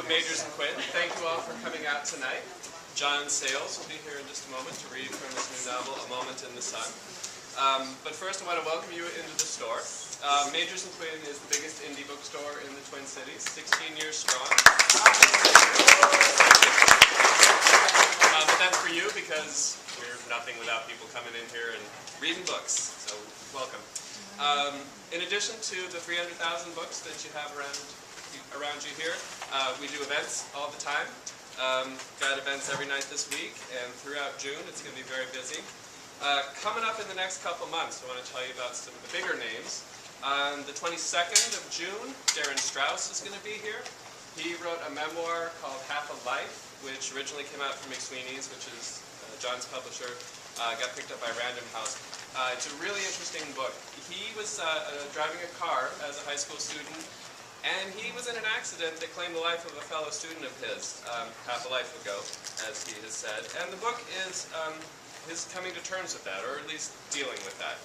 Magers Quinn, thank you all for coming out tonight. John Sayles will be here in just a moment to read from his new novel, A Moment in the Sun. But first I want to welcome you into the store. Magers Quinn is the biggest indie bookstore in the Twin Cities, 16 years strong. But that's for you because we're nothing without people coming in here and reading books, so welcome. In addition to the 300,000 books that you have around you here, we do events all the time. Got events every night this week, and throughout June it's going to be very busy. Coming up in the next couple months, I want to tell you about some of the bigger names. On the 22nd of June, Darren Strauss is going to be here. He wrote a memoir called Half a Life, which originally came out from McSweeney's, which is John's publisher. Got picked up by Random House. It's a really interesting book. He was driving a car as a high school student, and he was in an accident that claimed the life of a fellow student of his half a life ago, as he has said. And the book is his coming to terms with that, or at least dealing with that.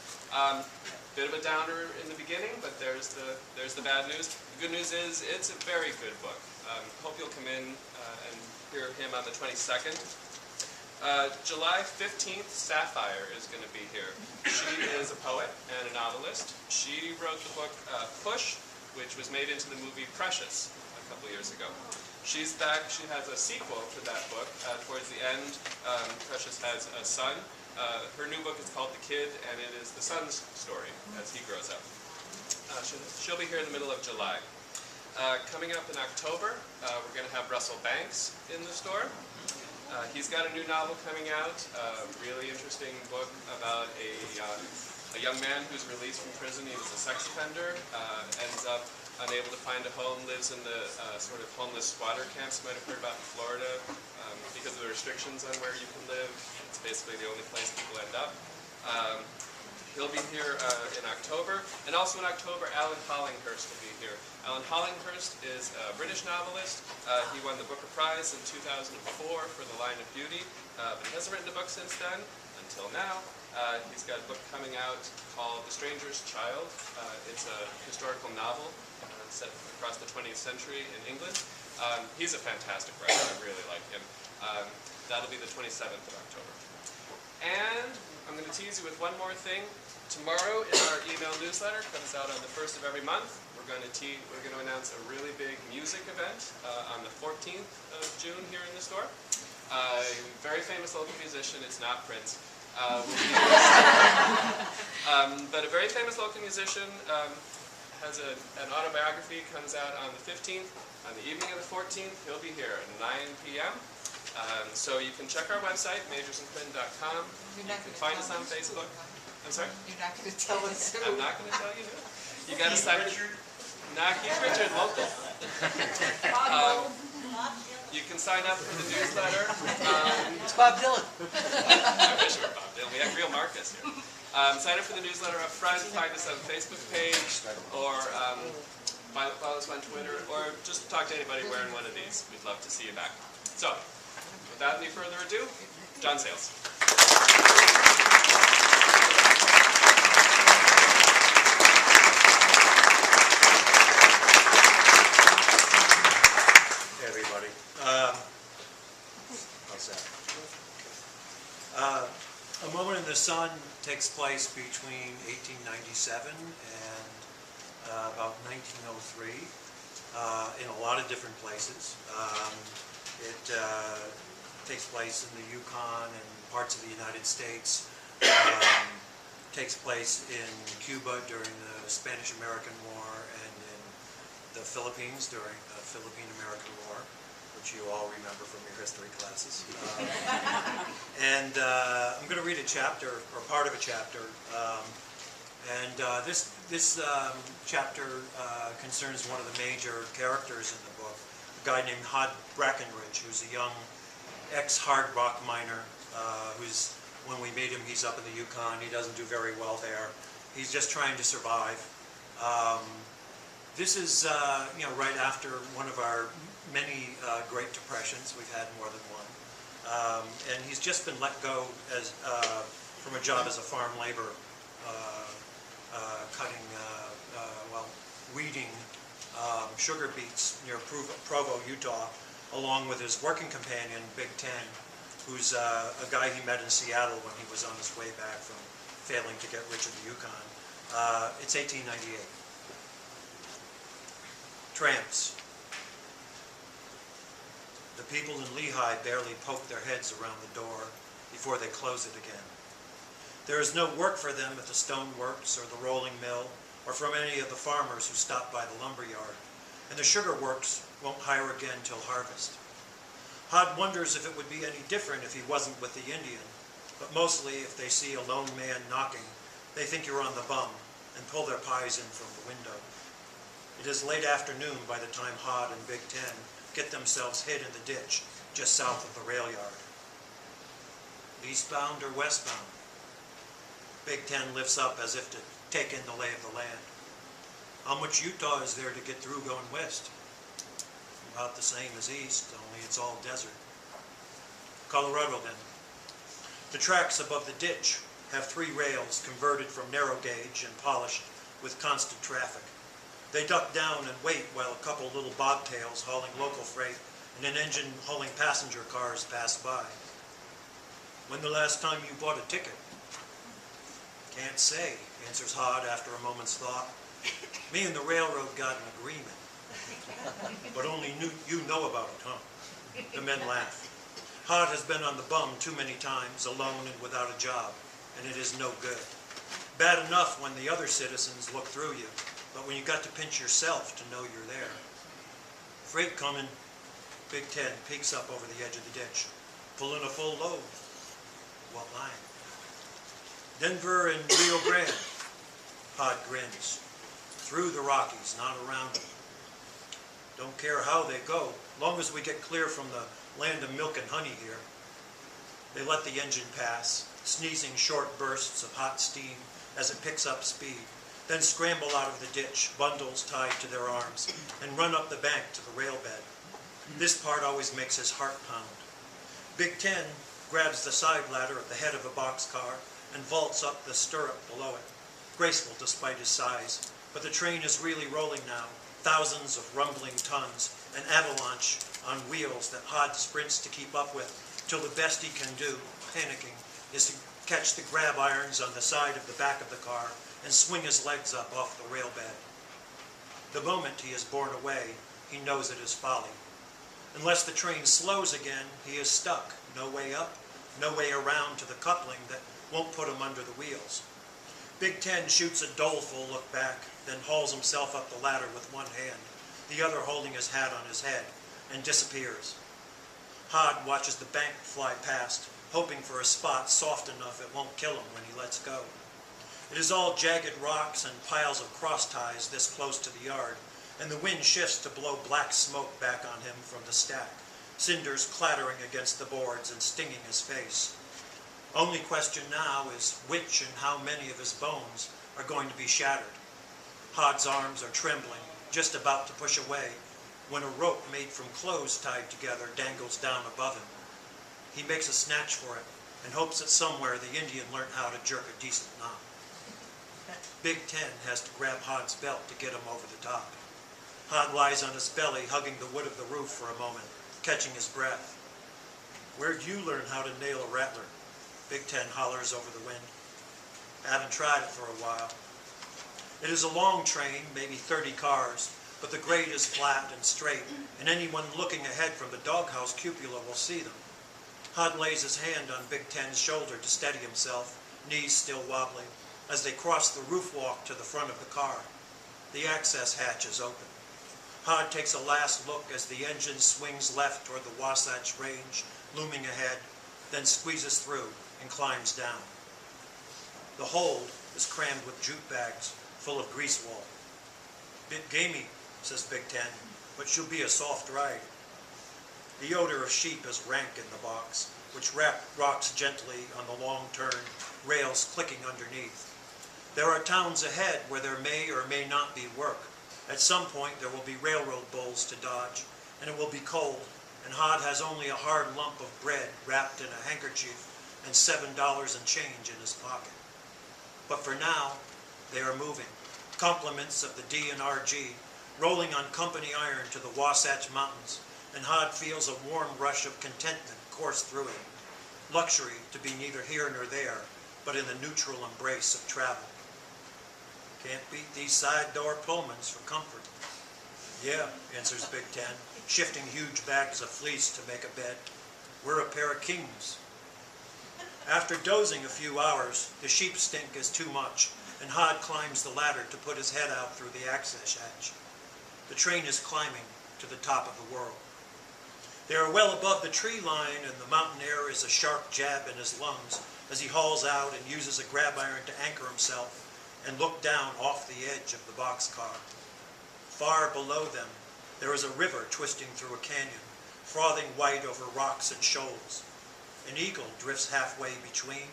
Bit of a downer in the beginning, but there's the bad news. The good news is it's a very good book. Hope you'll come in and hear him on the 22nd. July 15th, Sapphire is going to be here. She is a poet and a novelist. She wrote the book Push, which was made into the movie Precious a couple years ago. She's back. She has a sequel to that book. Towards the end, Precious has a son. Her new book is called The Kid, and it is the son's story as he grows up. She'll be here in the middle of July. Coming up in October, we're going to have Russell Banks in the store. He's got a new novel coming out, a really interesting book about a young man who's released from prison. He was a sex offender, ends up unable to find a home, lives in the sort of homeless squatter camps you might have heard about in Florida because of the restrictions on where you can live. It's basically the only place people end up. He'll be here in October, and also in October, Alan Hollinghurst will be here. Alan Hollinghurst is a British novelist. He won the Booker Prize in 2004 for The Line of Beauty, but he hasn't written a book since then, until now. He's got a book coming out called The Stranger's Child. It's a historical novel set across the 20th century in England. He's a fantastic writer. I really like him. That'll be the 27th of October. And I'm going to tease you with one more thing. Tomorrow in our email newsletter, comes out on the 1st of every month. We're going to announce a really big music event on the 14th of June here in the store. Very famous local musician. It's not Prince. But a very famous local musician has an autobiography, comes out on the 15th. On the evening of the 14th, he'll be here at 9 p.m. So you can check our website, magersandquinn.com. You can find us on Facebook. I'm sorry? You're not going to tell us who. I'm not going to tell you who. You got to sign up. Nah, Keith Richard, local. You can sign up for the newsletter. It's Bob Dylan. I wish it were Bob Dylan. We have real Marcus here. Sign up for the newsletter up front. Find us on the Facebook page, or follow us on Twitter, or just talk to anybody wearing one of these. We'd love to see you back. So, without any further ado, John Sayles. Hey everybody. How's that? A Moment in the Sun takes place between 1897 and about 1903 in a lot of different places. It takes place in the Yukon and parts of the United States. Takes place in Cuba during the Spanish-American War and in the Philippines during the Philippine-American War, which you all remember from your history classes. And I'm going to read a chapter, or part of a chapter. This chapter concerns one of the major characters in the book, a guy named Hod Brackenridge, who's a young ex-hard rock miner who's, when we meet him, he's up in the Yukon. He doesn't do very well there. He's just trying to survive. This is right after one of our many Great Depressions. We've had more than one. And he's just been let go from a job as a farm laborer, cutting, weeding sugar beets near Provo, Utah, along with his working companion, Big Ten, who's a guy he met in Seattle when he was on his way back from failing to get rich in the Yukon. It's 1898. Tramps. The people in Lehigh barely poke their heads around the door before they close it again. There is no work for them at the stone works or the rolling mill, or from any of the farmers who stop by the lumber yard, and the sugar works won't hire again till harvest. Hod wonders if it would be any different if he wasn't with the Indian, but mostly if they see a lone man knocking, they think you're on the bum and pull their pies in from the window. It is late afternoon by the time Hod and Big Ten get themselves hid in the ditch just south of the rail yard. Eastbound or westbound? Big Ten lifts up as if to take in the lay of the land. How much Utah is there to get through going west? About the same as east, only it's all desert. Colorado then. The tracks above the ditch have 3 rails converted from narrow gauge and polished with constant traffic. They duck down and wait while a couple little bobtails hauling local freight and an engine hauling passenger cars pass by. When the last time you bought a ticket? Can't say, answers Hod after a moment's thought. Me and the railroad got an agreement. But only you know about it, huh? The men laugh. Hod has been on the bum too many times, alone and without a job, and it is no good. Bad enough when the other citizens look through you, but when you got to pinch yourself to know you're there. Freight coming. Big Ten peeks up over the edge of the ditch. Pull in a full load. What line? Denver and Rio Grande. Hod grins. Through the Rockies, not around them. Don't care how they go, long as we get clear from the land of milk and honey here. They let the engine pass, sneezing short bursts of hot steam as it picks up speed, then scramble out of the ditch, bundles tied to their arms, and run up the bank to the rail bed. This part always makes his heart pound. Big Ten grabs the side ladder at the head of a boxcar and vaults up the stirrup below it, graceful despite his size. But the train is really rolling now, thousands of rumbling tons, an avalanche on wheels that Hod sprints to keep up with, till the best he can do, panicking, is to catch the grab irons on the side of the back of the car and swing his legs up off the rail bed. The moment he is borne away, he knows it is folly. Unless the train slows again, he is stuck, no way up, no way around to the coupling that won't put him under the wheels. Big Ten shoots a doleful look back, then hauls himself up the ladder with one hand, the other holding his hat on his head, and disappears. Hod watches the bank fly past, hoping for a spot soft enough it won't kill him when he lets go. It is all jagged rocks and piles of cross ties this close to the yard, and the wind shifts to blow black smoke back on him from the stack, cinders clattering against the boards and stinging his face. Only question now is which and how many of his bones are going to be shattered. Hod's arms are trembling, just about to push away, when a rope made from clothes tied together dangles down above him. He makes a snatch for it and hopes that somewhere the Indian learned how to jerk a decent knot. Big Ten has to grab Hod's belt to get him over the top. Hod lies on his belly, hugging the wood of the roof for a moment, catching his breath. Where'd you learn how to nail a rattler? Big Ten hollers over the wind. Haven't tried it for a while. It is a long train, maybe 30 cars, but the grade is flat and straight, and anyone looking ahead from the doghouse cupola will see them. Hod lays his hand on Big Ten's shoulder to steady himself, knees still wobbly, as they cross the roof walk to the front of the car. The access hatch is open. Hod takes a last look as the engine swings left toward the Wasatch Range, looming ahead, then squeezes through and climbs down. The hold is crammed with jute bags full of grease wool. Bit gamey, says Big Ten, but she'll be a soft ride. The odor of sheep is rank in the box, which rocks gently on the long turn, rails clicking underneath. There are towns ahead where there may or may not be work. At some point there will be railroad bulls to dodge, and it will be cold, and Hod has only a hard lump of bread wrapped in a handkerchief and $7 and change in his pocket. But for now, they are moving. Compliments of the D&RG, rolling on company iron to the Wasatch Mountains, and Hod feels a warm rush of contentment course through him. Luxury to be neither here nor there, but in the neutral embrace of travel. Can't beat these side door Pullmans for comfort. Yeah, answers Big Ten, shifting huge bags of fleece to make a bed. We're a pair of kings. After dozing a few hours, the sheep stink is too much, and Hod climbs the ladder to put his head out through the access hatch. The train is climbing to the top of the world. They are well above the tree line, and the mountain air is a sharp jab in his lungs as he hauls out and uses a grab iron to anchor himself and look down off the edge of the boxcar. Far below them, there is a river twisting through a canyon, frothing white over rocks and shoals. An eagle drifts halfway between,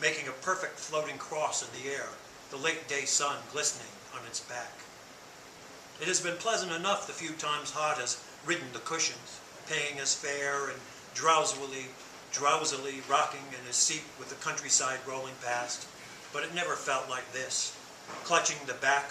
making a perfect floating cross in the air, the late-day sun glistening on its back. It has been pleasant enough the few times Hod has ridden the cushions, paying his fare and drowsily rocking in his seat with the countryside rolling past, but it never felt like this, clutching the back